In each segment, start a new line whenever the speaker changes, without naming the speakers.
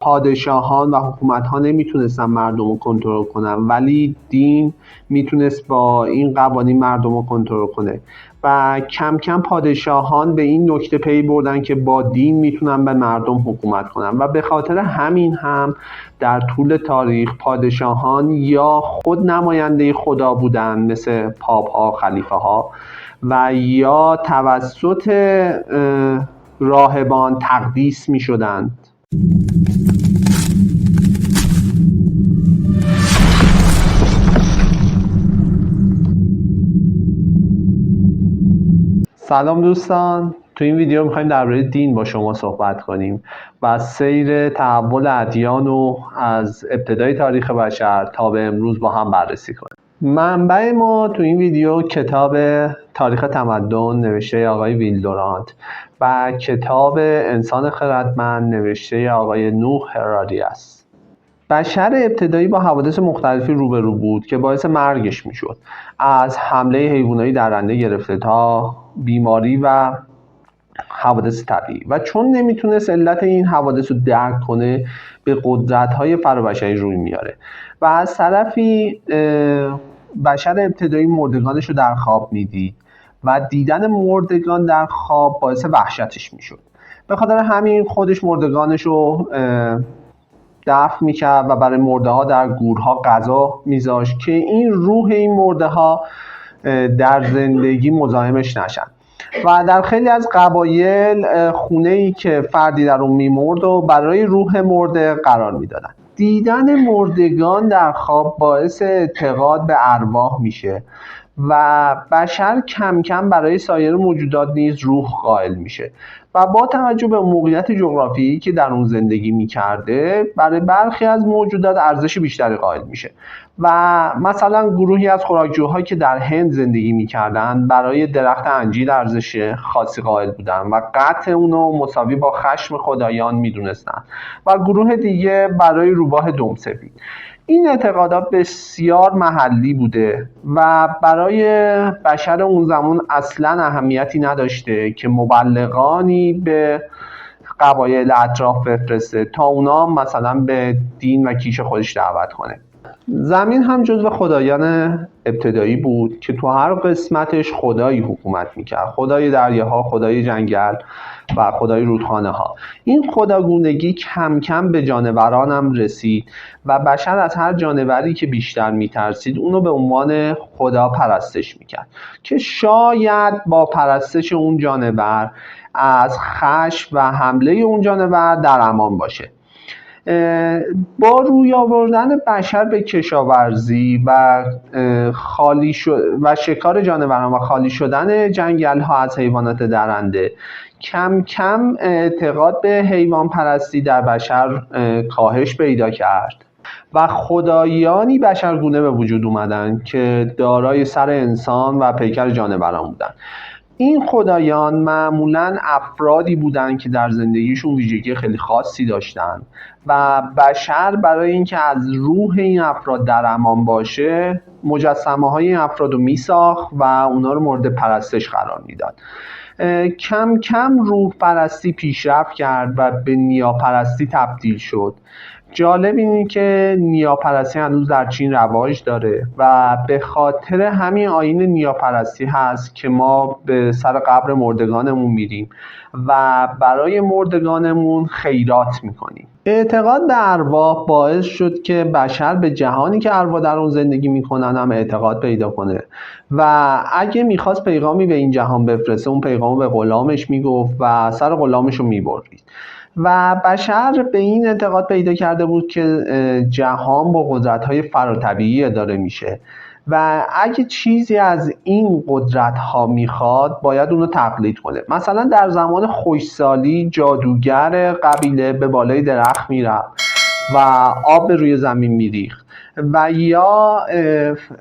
پادشاهان و حکومت‌ها نمیتونستن مردم رو کنترل کنن، ولی دین میتونست با این قوانین مردم رو کنترل کنه و کم کم پادشاهان به این نکته پی بردن که با دین میتونن به مردم حکومت کنن و به خاطر همین هم در طول تاریخ پادشاهان یا خود نماینده خدا بودن مثل پاپ ها، خلیفه ها، و یا توسط راهبان تقدیس می شدند. سلام دوستان، تو این ویدیو میخوایم درباره دین با شما صحبت کنیم و سیر تحول ادیان رو از ابتدای تاریخ بشر تا به امروز با هم بررسی کنیم. منبع ما تو این ویدیو کتاب تاریخ تمدن نوشته آقای ویل دورانت و کتاب انسان خردمند نوشته آقای نوح هراری است. بشر ابتدایی با حوادث مختلفی روبرو بود که باعث مرگش میشد، از حمله حیوانات درنده گرفته تا بیماری و حوادث طبیعی، و چون نمیتونست علت این حوادث رو درک کنه به قدرت‌های فرابشری روی میاره و از طرفی بشر ابتدایی مردگانش رو در خواب میدید و دیدن مردگان در خواب باعث وحشتش میشد. به خاطر همین خودش مردگانش رو دفن میکرد و برای مرده ها در گورها غذا میذاشت که این روح این مرده ها در زندگی مزاحمش نشن. و در خیلی از قبایل خونه‌ای که فردی در اون میمرد و برای روح مرده قرار میدادن. دیدن مردگان در خواب باعث اعتقاد به ارواح میشه و بشر کم کم برای سایر موجودات نیز روح قائل میشه و با توجه به موقعیت جغرافیایی که در اون زندگی میکرده برای برخی از موجودات ارزش بیشتری قائل میشه و مثلا گروهی از خوراکجوها که در هند زندگی میکردن برای درخت انجیر ارزش خاصی قائل بودن و قطع اونو مساوی با خشم خدایان میدونستن و گروه دیگه برای روباه دمسفید. این اعتقادات بسیار محلی بوده و برای بشر اون زمان اصلا اهمیتی نداشته که مبلغانی به قبایل اطراف بفرسته تا اونا مثلا به دین و کیش خودش دعوت کنه. زمین هم جزو خدایان ابتدایی بود که تو هر قسمتش خدایی حکومت میکرد، خدای دریاها، خدای جنگل و خدای رودخانه ها. این خداگونگی کم کم به جانوران هم رسید و بشر از هر جانوری که بیشتر میترسید اونو به عنوان خدا پرستش میکرد که شاید با پرستش اون جانور از خشم و حمله اون جانور در امان باشه. با روی آوردن بشر به کشاورزی و شکار جانوران و خالی شدن جنگل ها از حیوانات درنده، کم کم اعتقاد به حیوان پرستی در بشر کاهش پیدا کرد و خدایانی بشرگونه به وجود اومدن که دارای سر انسان و پیکر جانوران بودن. این خدایان معمولاً افرادی بودند که در زندگیشون ویژگی خیلی خاصی داشتن و بشر برای اینکه از روح این افراد در امان باشه مجسمه های این افراد رو میساخت و اونا رو مورد پرستش قرار میداد. کم کم روح پرستی پیشرفت کرد و به نیاپرستی تبدیل شد. جالب اینه که نیاپرستی هنوز در چین رواج داره و به خاطر همین آیین نیاپرستی هست که ما به سر قبر مردگانمون میریم و برای مردگانمون خیرات میکنیم. اعتقاد به ارواح باعث شد که بشر به جهانی که ارواح در اون زندگی میکنن هم اعتقاد پیدا کنه و اگه میخواست پیغامی به این جهان بفرسته اون پیغامو به غلامش میگفت و سر غلامش رو میبرید و بشر به این اعتقاد پیدا کرده بود که جهان با قدرت‌های فراتبیعی اداره میشه و اگه چیزی از این قدرت‌ها میخواد باید اونو تقلید کنه. مثلا در زمان خشکسالی جادوگر قبیله به بالای درخت میرفت و آب به روی زمین میریخت و یا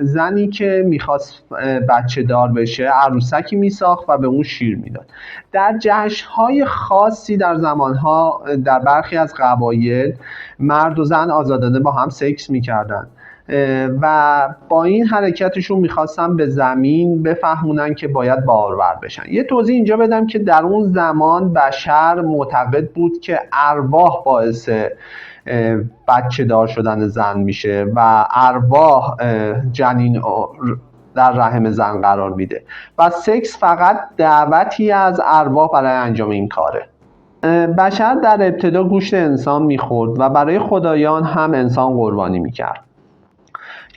زنی که میخواست بچه دار بشه عروسکی میساخت و به اون شیر میداد. در جشن‌های خاصی در زمانها در برخی از قبایل مرد و زن آزادانه با هم سکس میکردن و با این حرکتشون میخواستن به زمین بفهمونن که باید بارور بشن. یه توضیح اینجا بدم که در اون زمان بشر معتقد بود که ارواح باعث بچه دار شدن زن میشه و ارواح جنین در رحم زن قرار میده و سکس فقط دعوتی از ارواح برای انجام این کاره. بشر در ابتدا گوشت انسان میخورد و برای خدایان هم انسان قربانی میکرد.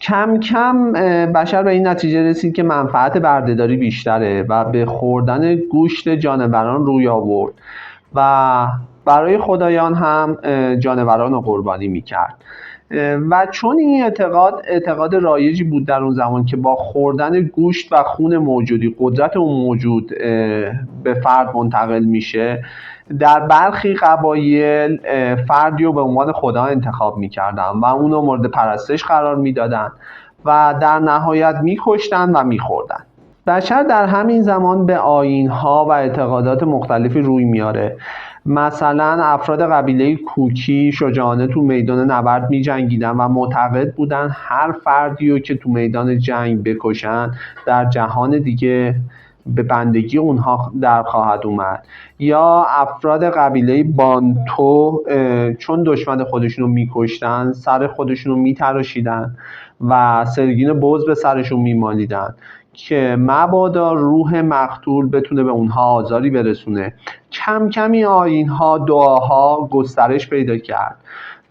کم کم بشر به این نتیجه رسید که منفعت بردهداری بیشتره و به خوردن گوشت جانوران روی آورد و برای خدایان هم جانوران رو قربانی میکرد. و چون این اعتقاد رایجی بود در اون زمان که با خوردن گوشت و خون موجودی قدرت اون موجود به فرد منتقل میشه، در برخی قبایل فردی رو به عنوان خدا انتخاب میکردن و اون رو مورد پرستش قرار میدادن و در نهایت میکشتن و میخوردن. بشر در همین زمان به آیین‌ها و اعتقادات مختلفی روی میاره. مثلا افراد قبیله کوکی شجاعانه تو میدان نبرد می جنگیدن و معتقد بودن هر فردی رو که تو میدان جنگ بکشن در جهان دیگه به بندگی اونها در خواهد اومد. یا افراد قبیله بانتو چون دشمن خودشون رو میکشتن سر خودشون رو میتراشیدن و سرگین بز به سرشون میمالیدن که مبادا روح مقتول بتونه به اونها آزاری برسونه. کم کمی آیین‌ها، دعاها گسترش پیدا کرد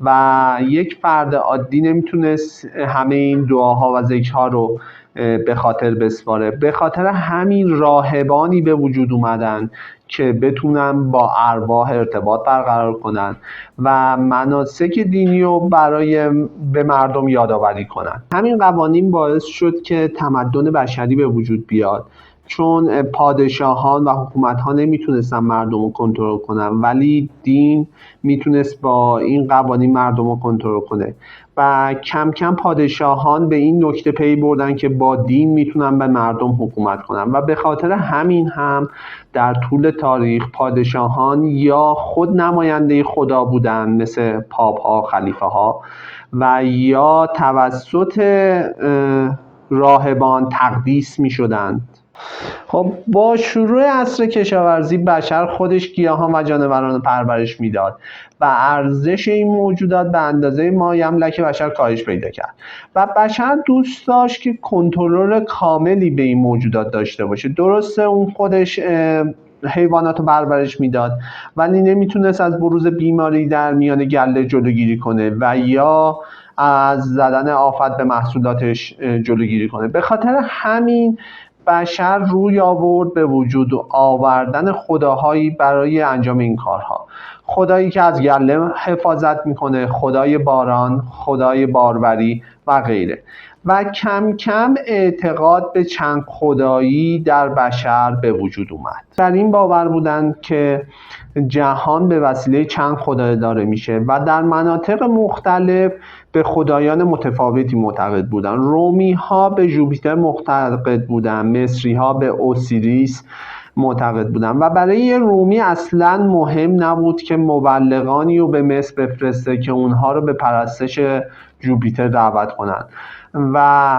و یک فرد عادی نمیتونست همه این دعاها و ذکرها رو به خاطر بسپاره. به خاطر همین راهبانی به وجود اومدن که بتونن با ارواح ارتباط برقرار کنن و مناسک دینی رو برای به مردم یادآوری کنن. همین قوانین باعث شد که تمدن بشری به وجود بیاد، چون پادشاهان و حکومت‌ها نمیتونستن مردم رو کنترل کنن ولی دین میتونست با این قوانین مردم رو کنترل کنه و کم کم پادشاهان به این نکته پی بردن که با دین میتونن به مردم حکومت کنن و به خاطر همین هم در طول تاریخ پادشاهان یا خود نماینده خدا بودن مثل پاپ ها، خلیفه ها، و یا توسط راهبان تقدیس می شدند. خب با شروع عصر کشاورزی بشر خودش گیاهان و جانوران رو پرورش میداد و ارزش این موجودات به اندازه ما یملک بشر کاهش پیدا کرد و بشر دوست داشت که کنترل کاملی به این موجودات داشته باشه. درسته اون خودش حیوانات رو پرورش میداد ولی نمیتونست از بروز بیماری در میان گله جلوگیری کنه و یا از زدن آفت به محصولاتش جلوگیری کنه. به خاطر همین بشر روی آورد به وجود آوردن خداهایی برای انجام این کارها. خدایی که از گله حفاظت میکنه، خدای باران، خدای باروری و غیره. و کم کم اعتقاد به چند خدایی در بشر به وجود اومد. در این باور بودن که جهان به وسیله چند خدا اداره میشه و در مناطق مختلف به خدایان متفاوتی معتقد بودن. رومی ها به جوپیتر معتقد بودن، مصری ها به اوسیریس معتقد بودن و برای یه رومی اصلا مهم نبود که مبلغانی رو به مصر بفرسته که اونها رو به پرستش جوپیتر دعوت کنن. و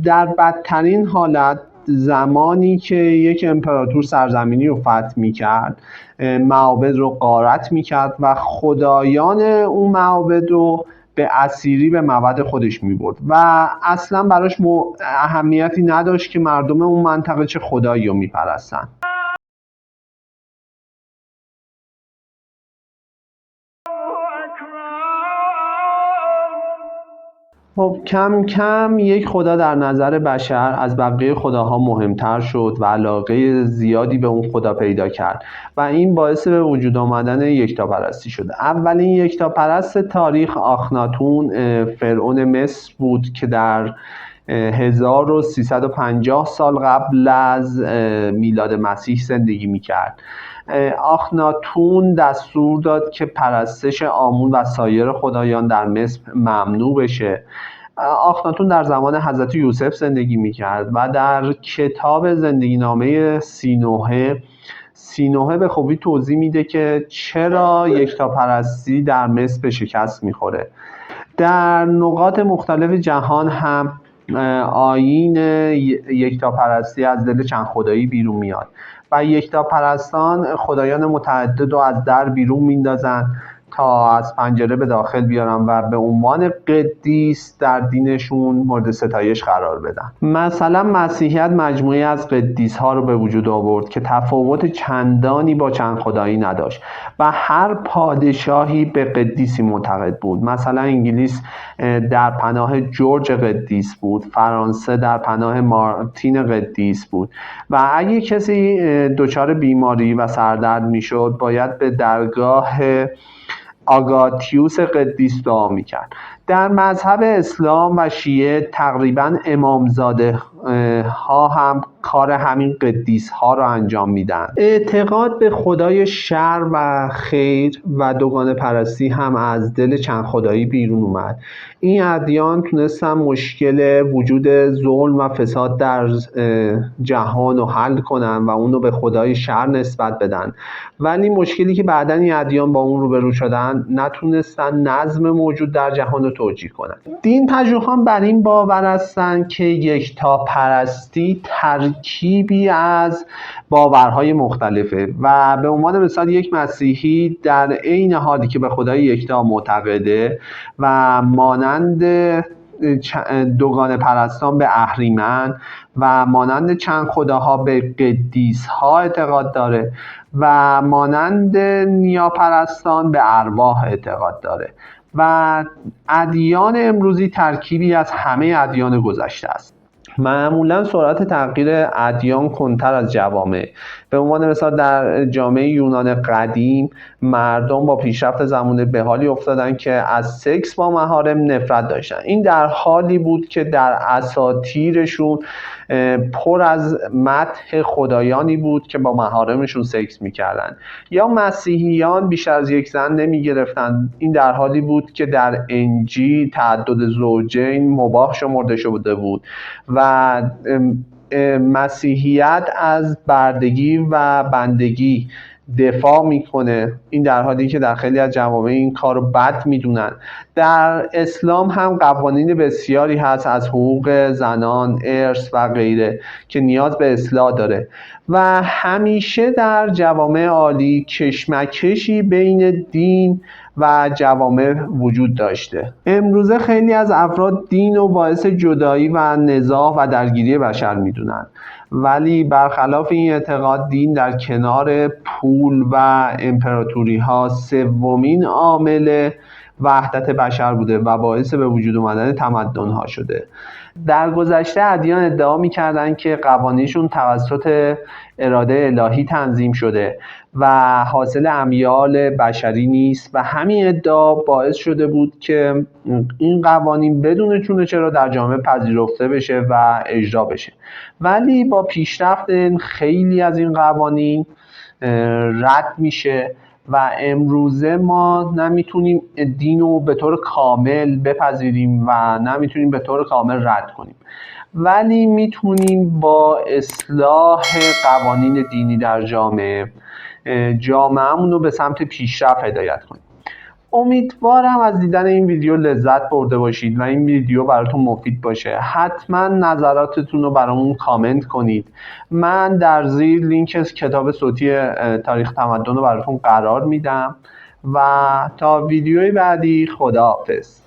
در بدترین حالت زمانی که یک امپراتور سرزمینی رو فتح می‌کرد، معابد رو غارت می‌کرد و خدایان اون معابد رو به اسیری به معبد خودش می‌برد و اصلا براش اهمیتی نداشت که مردم اون منطقه چه خدایی رو می‌پرستن. خب کم کم یک خدا در نظر بشر از بقیه خداها مهمتر شد و علاقه زیادی به اون خدا پیدا کرد و این باعث به وجود آمدن یکتاپرستی شد. اولین یکتاپرست تاریخ آخناتون فرعون مصر بود که در 1350 سال قبل از میلاد مسیح زندگی میکرد. آخناتون دستور داد که پرستش آمون و سایر خدایان در مصر ممنوع بشه. آخناتون در زمان حضرت یوسف زندگی میکرد و در کتاب زندگی نامه سینوحه به خوبی توضیح میده که چرا یکتاپرستی در مصر به شکست میخوره. در نقاط مختلف جهان هم آیین یکتاپرستی از دل چند خدایی بیرون میاد و یکتاپرستان خدایان متعدد رو از در بیرون میندازن تا از پنجره به داخل بیارن و به عنوان قدیس در دینشون مورد ستایش قرار بدن. مثلا مسیحیت مجموعه از قدیس ها رو به وجود آورد که تفاوت چندانی با چند خدایی نداشت و هر پادشاهی به قدیسی معتقد بود. مثلا انگلیس در پناه جورج قدیس بود، فرانسه در پناه مارتین قدیس بود و اگه کسی دچار بیماری و سردرد میشد باید به درگاه آگاتیوس قدیس دعا میکرد. در مذهب اسلام و شیعه تقریبا امامزاده ها هم کار همین قدیس ها رو انجام میدن. اعتقاد به خدای شر و خیر و دوگانه پرستی هم از دل چند خدایی بیرون اومد. این ادیان تونستن مشکل وجود ظلم و فساد در جهان رو حل کنن و اون رو به خدای شر نسبت بدن، ولی مشکلی که بعداً این ادیان با اون روبرو شدن نتونستن نظم موجود در جهان رو توجیه کنن. دین پژوهان بر این باور هستند که یکتاپرستی ترکیبی از باورهای مختلفه و به عنوان مثال یک مسیحی در عین حالی که به خدای یکتا معتقده و مانند دوگانه پرستان به اهریمن و مانند چند خداها به قدیس ها اعتقاد داره و مانند نیاپرستان به ارواح اعتقاد داره و ادیان امروزی ترکیبی از همه ادیان گذشته است. معمولا سرعت تغییر ادیان کنتر از جوامع. به عنوان مثال در جامعه یونان قدیم مردم با پیشرفت زمانه به حالی افتادن که از سکس با محارم نفرت داشتن. این در حالی بود که در اساطیرشون پر از مدح خدایانی بود که با محارمشون سکس میکردن. یا مسیحیان بیشتر از یک زن نمیگرفتن. این در حالی بود که در انجیل تعدد زوجین مباح شمرده شده بود و مسیحیت از بردگی و بندگی دفاع میکنه. این در حالی که در خیلی از جوامع این کار رو بد میدونن. در اسلام هم قوانین بسیاری هست از حقوق زنان، ارث و غیره که نیاز به اصلاح داره و همیشه در جوامع عالی کشمکشی بین دین و جوامع وجود داشته. امروزه خیلی از افراد دین رو باعث جدایی و نزاع و درگیری بشر میدونن، ولی برخلاف این اعتقاد دین در کنار پول و امپراتوری ها سومین عامل وحدت بشر بوده و باعث به وجود اومدن تمدن ها شده. در گذشته ادیان ادعا می‌کردند که قوانینشون توسط اراده الهی تنظیم شده و حاصل امیال بشری نیست و همین ادعا باعث شده بود که این قوانین بدون چونه چرا در جامعه پذیرفته بشه و اجرا بشه. ولی با پیشرفت خیلی از این قوانین رد میشه و امروزه ما نمیتونیم دین رو به طور کامل بپذیریم و نمیتونیم به طور کامل رد کنیم، ولی میتونیم با اصلاح قوانین دینی در جامعه‌مون رو به سمت پیشرفت هدایت کنیم. امیدوارم از دیدن این ویدیو لذت برده باشید و این ویدیو براتون مفید باشه. حتما نظراتتون رو برامون کامنت کنید. من در زیر لینک کتاب صوتی تاریخ تمدن رو براتون قرار میدم و تا ویدیوی بعدی خداحافظ.